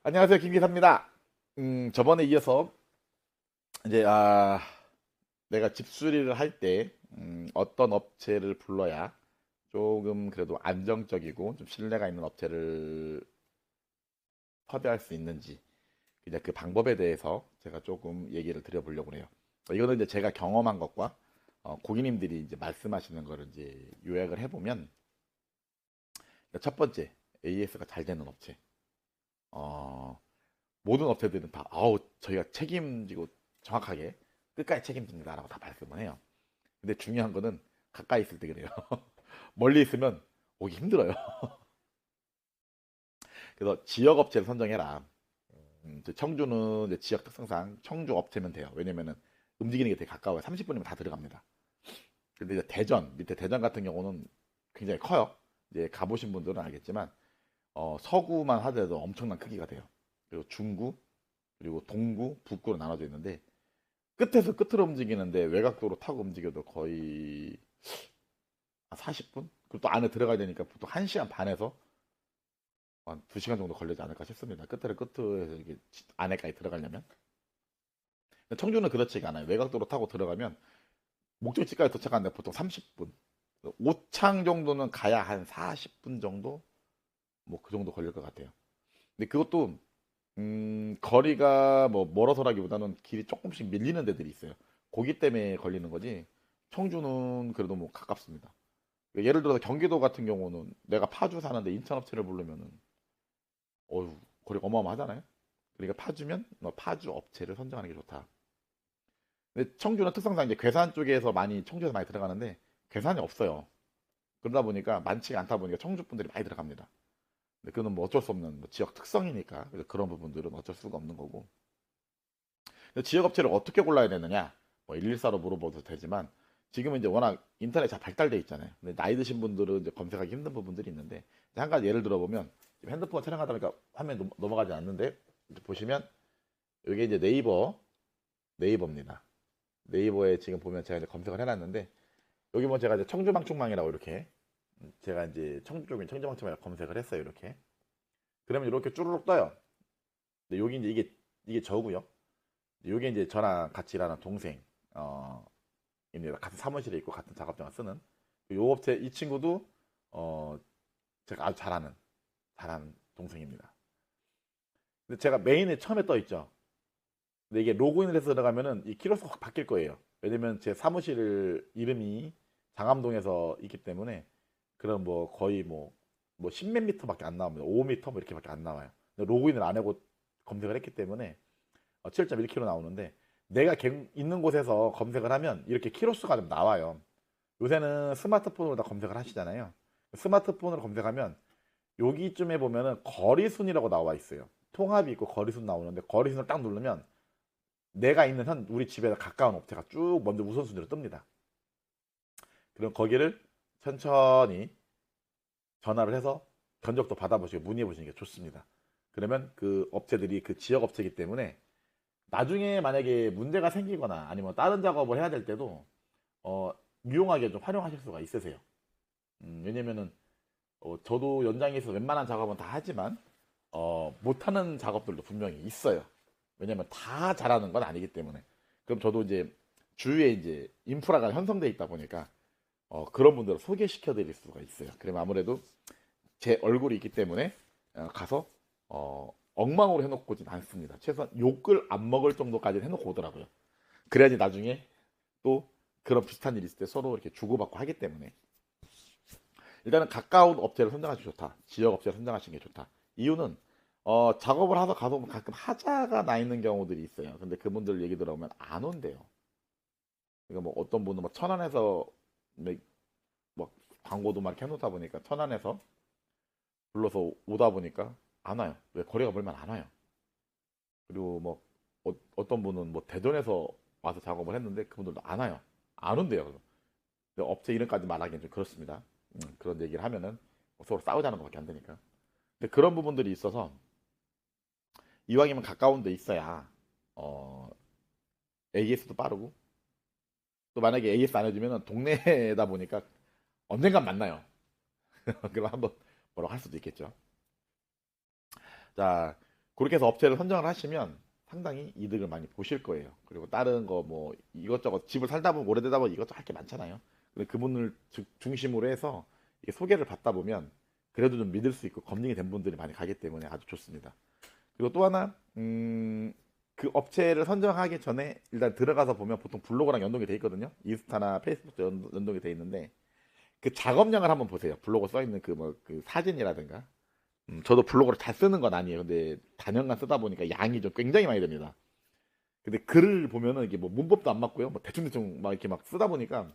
안녕하세요, 김 기사입니다. 저번에 이어서 이제 내가 집 수리를 할 때 어떤 업체를 불러야 조금 그래도 안정적이고 좀 신뢰가 있는 업체를 섭외할 수 있는지 그냥 그 방법에 대해서 제가 조금 얘기를 드려보려고 해요. 이거는 이제 제가 경험한 것과 고객님들이 이제 말씀하시는 거를 이제 요약을 해보면 첫 번째 AS가 잘 되는 업체. 어, 모든 업체들은 다 저희가 책임지고 정확하게 끝까지 책임집니다라고 다 말씀을 해요. 근데 중요한 거는 가까이 있을 때 그래요. 멀리 있으면 오기 힘들어요. 그래서 지역 업체를 선정해라. 이제 청주는 이제 지역 특성상 청주 업체면 돼요. 왜냐면은 움직이는 게 되게 가까워요. 30분이면 다 들어갑니다. 근데 이제 대전 밑에 대전 같은 경우는 굉장히 커요. 이제 가보신 분들은 알겠지만 서구만 하더라도 엄청난 크기가 돼요. 그리고 중구 그리고 동구 북구로 나눠져 있는데 끝에서 끝으로 움직이는데 외곽도로 타고 움직여도 거의 40분? 그리고 또 안에 들어가야 되니까 보통 1시간 반에서 한 2시간 정도 걸리지 않을까 싶습니다. 끝에서 끝에서 이게 안에까지 들어가려면. 근데 청주는 그렇지가 않아요. 외곽도로 타고 들어가면 목적지까지 도착하는데 보통 30분. 오창 정도는 가야 한 40분 정도? 뭐 그 정도 걸릴 것 같아요. 근데 그것도 거리가 뭐 멀어서라기보다는 길이 조금씩 밀리는 데들이 있어요. 고기 때문에 걸리는 거지. 청주는 그래도 뭐 가깝습니다. 예를 들어서 경기도 같은 경우는 내가 파주 사는데 인천 업체를 부르면은 어휴 거리가 어마어마하잖아요. 그러니까 파주면 너 파주 업체를 선정하는 게 좋다. 근데 청주는 특성상 이제 괴산 쪽에서 많이 청주에서 많이 들어가는데 괴산이 없어요. 그러다 보니까 많지가 않다 보니까 청주 분들이 많이 들어갑니다. 근데 그거는 뭐 어쩔 수 없는 뭐 지역 특성이니까 그래서 그런 부분들은 어쩔 수가 없는 거고. 근데 지역 업체를 어떻게 골라야 되느냐? 뭐 114로 물어봐도 되지만 지금은 이제 워낙 인터넷 잘 발달돼 있잖아요. 근데 나이 드신 분들은 이제 검색하기 힘든 부분들이 있는데 한 가지 예를 들어보면 지금 핸드폰 촬영하다 보니까 화면 넘어가지 않는데 이제 보시면 이게 이제 네이버입니다. 네이버에 지금 보면 제가 이제 검색을 해놨는데 여기 뭐 제가 이제 청주방충망이라고 이렇게 제가 이제 청주 쪽인 청주방충망이라고 검색을 했어요. 이렇게 그러면 이렇게 쭈루룩 떠요. 근데 여기 이제 이게 저고요. 이게 이제 저랑 같이 일하는 동생 입니다. 같은 사무실에 있고 같은 작업장을 쓰는 요 업체 이 친구도 어 제가 아주 잘하는 동생입니다. 근데 제가 메인에 처음에 떠 있죠. 근데 이게 로그인을 해서 들어가면은 이 키로수가 확 바뀔 거예요. 왜냐면 제 사무실 이름이 장암동에서 있기 때문에 그런 뭐 거의 뭐 10몇 미터밖에 안 나옵니다. 5미터 뭐 이렇게밖에 안 나와요. 근데 로그인을 안 하고 검색을 했기 때문에 7.1km 나오는데 내가 있는 곳에서 검색을 하면 이렇게 키로수가 좀 나와요. 요새는 스마트폰으로 다 검색을 하시잖아요. 스마트폰으로 검색하면 여기쯤에 보면은 거리순이라고 나와 있어요. 통합이 있고 거리순 나오는데 거리순을 딱 누르면 내가 있는 우리 집에 가까운 업체가 쭉 먼저 우선순위로 뜹니다. 그럼 거기를 천천히 전화를 해서 견적도 받아보시고 문의해 보시는 게 좋습니다. 그러면 그 업체들이 그 지역 업체이기 때문에 나중에 만약에 문제가 생기거나 아니면 다른 작업을 해야 될 때도 어, 유용하게 좀 활용하실 수가 있으세요. 왜냐면은 저도 연장에서 웬만한 작업은 다 하지만 못하는 작업들도 분명히 있어요. 왜냐면 다 잘하는 건 아니기 때문에. 그럼 저도 이제 주위에 이제 인프라가 형성되어 있다 보니까 그런 분들을 소개시켜 드릴 수가 있어요. 그러면 아무래도 제 얼굴이 있기 때문에 가서 엉망으로 해놓고 오진 않습니다. 최소한 욕을 안 먹을 정도까지 해놓고 오더라고요. 그래야지 나중에 또 그런 비슷한 일이 있을 때 서로 이렇게 주고받고 하기 때문에 일단은 가까운 업체를 선정하시면 좋다. 지역 업체를 선정하시는 게 좋다. 이유는 작업을 하서 가서 가끔 하자가 나 있는 경우들이 있어요. 근데 그분들 얘기 들어보면 안 온대요. 그러니까 뭐 어떤 분은 뭐 천안에서 뭐 광고도 막 해놓다 보니까 천안에서 불러서 오다 보니까 안 와요. 왜 거리가 멀면 안 와요. 그리고 뭐 떤 분은 뭐 대전에서 와서 작업을 했는데 그분들도 안 와요. 안 온대요. 근데 업체 이름까지 말하기는 좀 그렇습니다. 그런 얘기를 하면은 뭐 서로 싸우자는 것밖에 안 되니까. 근데 그런 부분들이 있어서 이왕이면 가까운 데 있어야 어, AS도 빠르고 또 만약에 AS 안 해주면 동네다 보니까 언젠간 만나요. 그럼 한번 뭐라고 할 수도 있겠죠. 자, 그렇게 해서 업체를 선정을 하시면 상당히 이득을 많이 보실 거예요. 그리고 다른 거 뭐 이것저것 집을 살다 보면 오래되다 보면 이것저것 할 게 많잖아요. 근데 그분을 중심으로 해서 이게 소개를 받다 보면 그래도 좀 믿을 수 있고 검증이 된 분들이 많이 가기 때문에 아주 좋습니다. 그리고 또 하나 그 업체를 선정하기 전에 일단 들어가서 보면 보통 블로그랑 연동이 돼 있거든요. 인스타나 페이스북도 연동이 돼 있는데 그 작업량을 한번 보세요. 블로그 써 있는 그 뭐 그 사진이라든가. 저도 블로그를 잘 쓰는 건 아니에요. 근데 단연간 쓰다 보니까 양이 좀 굉장히 많이 됩니다. 근데 글을 보면은 이게 뭐 문법도 안 맞고요. 뭐 대충대충 막 이렇게 막 쓰다 보니까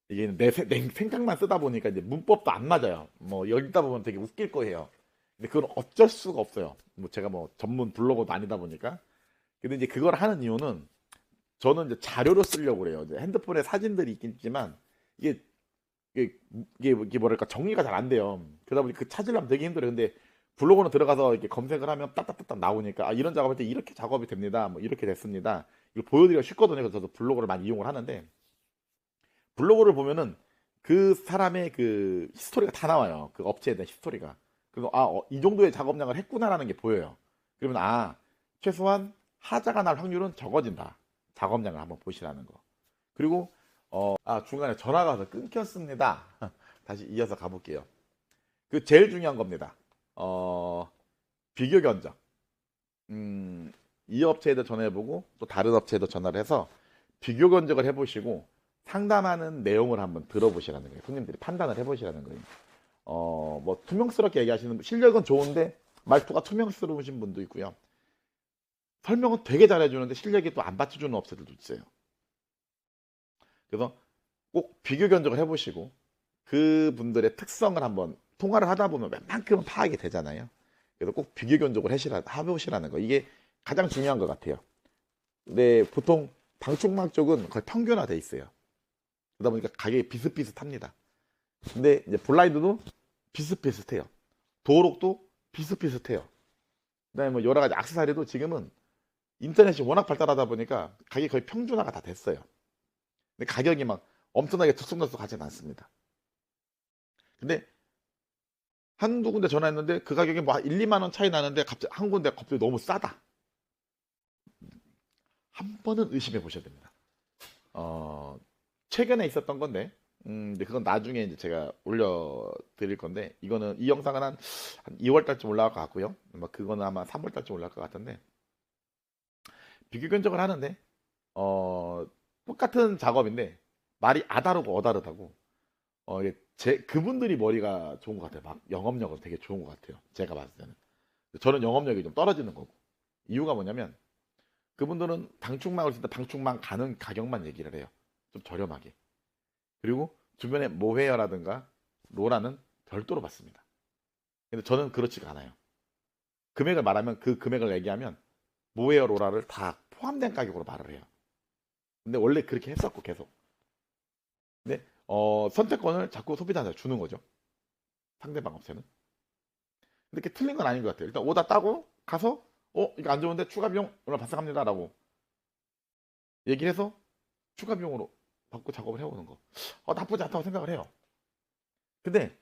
이게 내 생각만 쓰다 보니까 이제 문법도 안 맞아요. 뭐 읽다 보면 되게 웃길 거예요. 근데 그건 어쩔 수가 없어요. 뭐 제가 뭐 전문 블로거도 아니다 보니까. 근데 이제 그걸 하는 이유는 저는 이제 자료로 쓰려고 그래요. 이제 핸드폰에 사진들이 있긴 있지만 이게 이게 뭐랄까 정리가 잘 안 돼요. 그러다 보니 그 찾으려면 되게 힘들어요. 근데 블로그는 들어가서 이렇게 검색을 하면 딱딱딱딱 나오니까 아, 이런 작업할 때 이렇게 작업이 됩니다. 뭐 이렇게 됐습니다. 이거 보여드리기가 쉽거든요. 그래서 저도 블로그를 많이 이용을 하는데 블로그를 보면은 그 사람의 그 히스토리가 다 나와요. 그 업체에 대한 히스토리가. 그리고 아, 이 정도의 작업량을 했구나라는 게 보여요. 그러면 아, 최소한 하자가 날 확률은 적어진다. 작업량을 한번 보시라는 거. 그리고 중간에 전화가 와서 끊겼습니다. 다시 이어서 가볼게요. 그 제일 중요한 겁니다. 어, 비교 견적. 이 업체에도 전화해보고 또 다른 업체에도 전화를 해서 비교 견적을 해보시고 상담하는 내용을 한번 들어보시라는 거예요. 손님들이 판단을 해보시라는 거예요. 뭐 투명스럽게 얘기하시는 실력은 좋은데 말투가 투명스러우신 분도 있고요. 설명은 되게 잘해주는데 실력이 또 안 받쳐주는 업체들도 있어요. 그래서 꼭 비교 견적을 해보시고 그분들의 특성을 한번 통화를 하다 보면 웬만큼은 파악이 되잖아요. 그래서 꼭 비교 견적을 해보시라는 거. 이게 가장 중요한 것 같아요. 근데 보통 방충망 쪽은 거의 평균화돼 있어요. 그러다 보니까 가격이 비슷비슷합니다. 근데 이제 블라인드도 비슷비슷해요. 도어록도 비슷비슷해요. 그다음에 뭐 여러 가지 액세서리도 지금은 인터넷이 워낙 발달하다 보니까 가격이 거의 평준화가 다 됐어요. 근데 가격이 막 엄청나게 들쑥날쑥하진 않습니다. 근데 한두 군데 전화했는데 그 가격이 뭐 1, 2만 원 차이 나는데 갑자기 한 군데 갑자기 너무 싸다. 한 번은 의심해 보셔야 됩니다. 어, 최근에 있었던 건데, 근데 그건 나중에 이제 제가 올려드릴 건데, 이거는 이 영상은 한 2월 달쯤 올라갈 것 같고요. 뭐 그거는 아마 3월 달쯤 올라갈 것 같은데, 비교 견적을 하는데, 어, 똑같은 작업인데 말이 아다르고 어다르다고. 이게 그분들이 머리가 좋은 것 같아요. 막 영업력은 되게 좋은 것 같아요. 제가 봤을 때는. 저는 영업력이 좀 떨어지는 거고. 이유가 뭐냐면 그분들은 방충망을 쓸 때 방충망 가는 가격만 얘기를 해요. 좀 저렴하게. 그리고 주변에 모헤어라든가 로라는 별도로 받습니다. 근데 저는 그렇지가 않아요. 금액을 말하면 그 금액을 얘기하면 모헤어 로라를 다 포함된 가격으로 말을 해요. 근데 원래 그렇게 했었고 계속. 근데 선택권을 자꾸 소비자한테 주는 거죠. 상대방 업체는. 근데 그게 틀린 건 아닌 것 같아요. 일단 오다 따고 가서 이거 안 좋은데 추가 비용 얼마 발생합니다라고 얘기를 해서 추가 비용으로 받고 작업을 해오는 거. 나쁘지 않다고 생각을 해요. 근데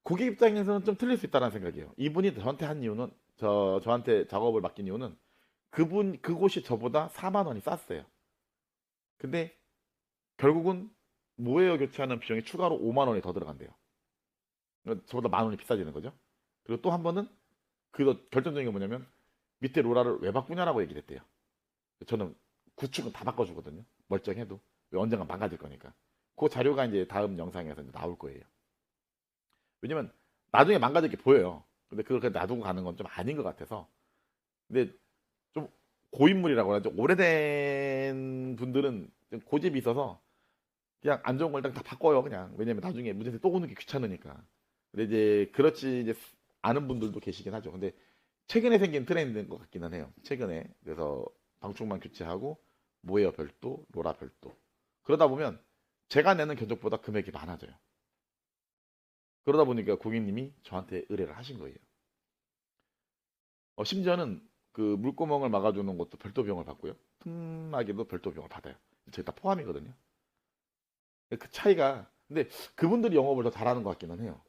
고객 입장에서는 좀 틀릴 수 있다는 생각이에요. 이분이 저한테 한 이유는 저한테 작업을 맡긴 이유는 그곳이 저보다 4만 원이 쌌어요. 근데 결국은 모헤어 교체하는 비용이 추가로 5만 원이 더 들어간대요. 그러니까 저보다 만 원이 비싸지는 거죠. 그리고 또 한 번은 그 결정적인 게 뭐냐면 밑에 로라를 왜 바꾸냐라고 얘기를 했대요. 저는 구축은 다 바꿔주거든요. 멀쩡해도 언젠가 망가질 거니까. 그 자료가 이제 다음 영상에서 이제 나올 거예요. 왜냐면 나중에 망가질 게 보여요. 근데 그걸 그냥 놔두고 가는 건 좀 아닌 것 같아서. 근데 좀 고인물이라고 하죠. 오래된 분들은 좀 고집이 있어서 그냥 안 좋은 걸 일단 다 바꿔요. 그냥 왜냐면 나중에 문제세 또 오는 게 귀찮으니까. 근데 이제 그렇지 이제 아는 분들도 계시긴 하죠. 근데 최근에 생긴 트렌드인 것 같기는 해요. 최근에 그래서 방충망 교체하고 모헤어 별도, 로라 별도. 그러다 보면 제가 내는 견적보다 금액이 많아져요. 그러다 보니까 고객님이 저한테 의뢰를 하신 거예요. 심지어는 그 물구멍을 막아주는 것도 별도 비용을 받고요. 틈막이도 별도 비용을 받아요. 저게 다 포함이거든요. 그 차이가 근데 그분들이 영업을 더 잘하는 것 같기는 해요.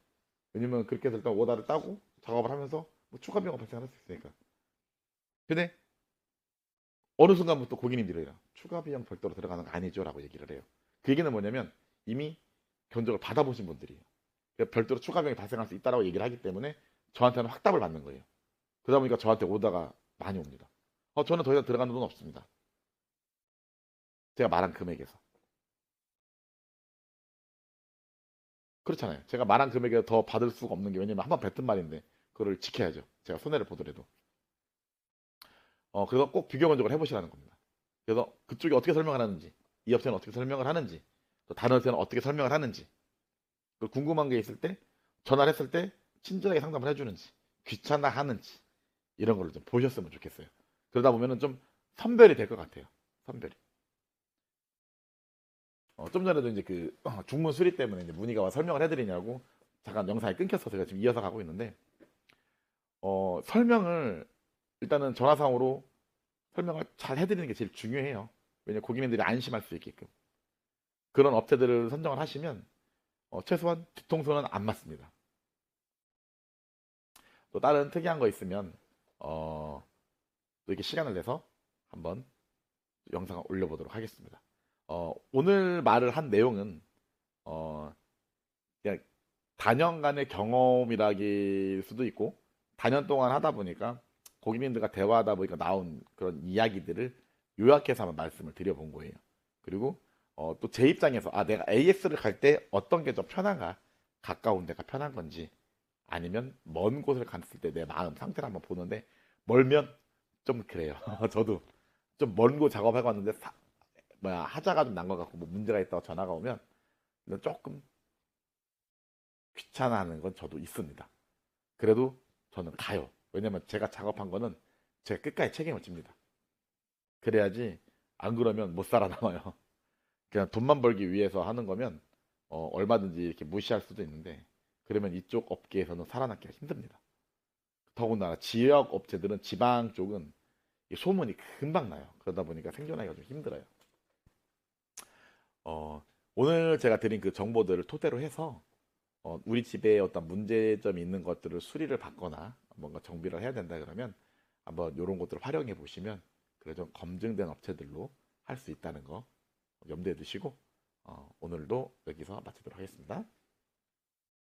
왜냐면 그렇게 해서 일단 오다를 따고 작업을 하면서 뭐 추가 비용을 발생할 수 있으니까. 근데 어느 순간부터 고객님들이 추가 비용 별도로 들어가는 거 아니죠라고 얘기를 해요. 그 얘기는 뭐냐면 이미 견적을 받아보신 분들이에요. 그러니까 별도로 추가 비용이 발생할 수 있다라고 얘기를 하기 때문에 저한테는 확답을 받는 거예요. 그러다 보니까 저한테 오다가 많이 옵니다. 저는 더 이상 들어가는 돈 없습니다. 제가 말한 금액에서. 그렇잖아요. 제가 말한 금액에 더 받을 수가 없는 게 왜냐면 한 번 뱉은 말인데 그거를 지켜야죠. 제가 손해를 보더라도. 그래서 꼭 비교 견적을 해보시라는 겁니다. 그래서 그쪽이 어떻게 설명을 하는지, 이 업체는 어떻게 설명을 하는지, 또 다른 업체는 어떻게 설명을 하는지, 그 궁금한 게 있을 때 전화를 했을 때 친절하게 상담을 해주는지, 귀찮아 하는지 이런 걸 좀 보셨으면 좋겠어요. 그러다 보면은 좀 선별이 될 것 같아요. 선별이. 좀 전에도 이제 그 중문 수리 때문에 이제 문의가 와 설명을 해드리냐고 잠깐 영상이 끊겼어서 제가 지금 이어서 가고 있는데 설명을 일단은 전화상으로 설명을 잘 해드리는 게 제일 중요해요. 왜냐면 고객님들이 안심할 수 있게끔 그런 업체들을 선정을 하시면 최소한 뒤통수는 안 맞습니다. 또 다른 특이한 거 있으면 또 이렇게 시간을 내서 한번 영상을 올려보도록 하겠습니다. 오늘 말을 한 내용은 그냥 단연간의 경험이라길 수도 있고 단연 동안 하다 보니까 고객님들과 대화하다 보니까 나온 그런 이야기들을 요약해서 한번 말씀을 드려본 거예요. 그리고 또 제 입장에서 내가 AS를 갈 때 어떤 게 좀 편한가, 가까운 데가 편한 건지 아니면 먼 곳을 갔을 때 내 마음 상태를 한번 보는데 멀면 좀 그래요. 저도 좀 먼 곳 작업하고 왔는데 하자가 좀 난 것 같고 뭐 문제가 있다고 전화가 오면 조금 귀찮아하는 건 저도 있습니다. 그래도 저는 가요. 왜냐면 제가 작업한 거는 제가 끝까지 책임을 집니다. 그래야지 안 그러면 못 살아남아요. 그냥 돈만 벌기 위해서 하는 거면 얼마든지 이렇게 무시할 수도 있는데 그러면 이쪽 업계에서는 살아남기가 힘듭니다. 더군다나 지역 업체들은 지방 쪽은 소문이 금방 나요. 그러다 보니까 생존하기가 좀 힘들어요. 오늘 제가 드린 그 정보들을 토대로 해서 우리 집에 어떤 문제점이 있는 것들을 수리를 받거나 뭔가 정비를 해야 된다 그러면 한번 이런 것들을 활용해 보시면 그래 좀 검증된 업체들로 할 수 있다는 거 염두에 두시고 오늘도 여기서 마치도록 하겠습니다.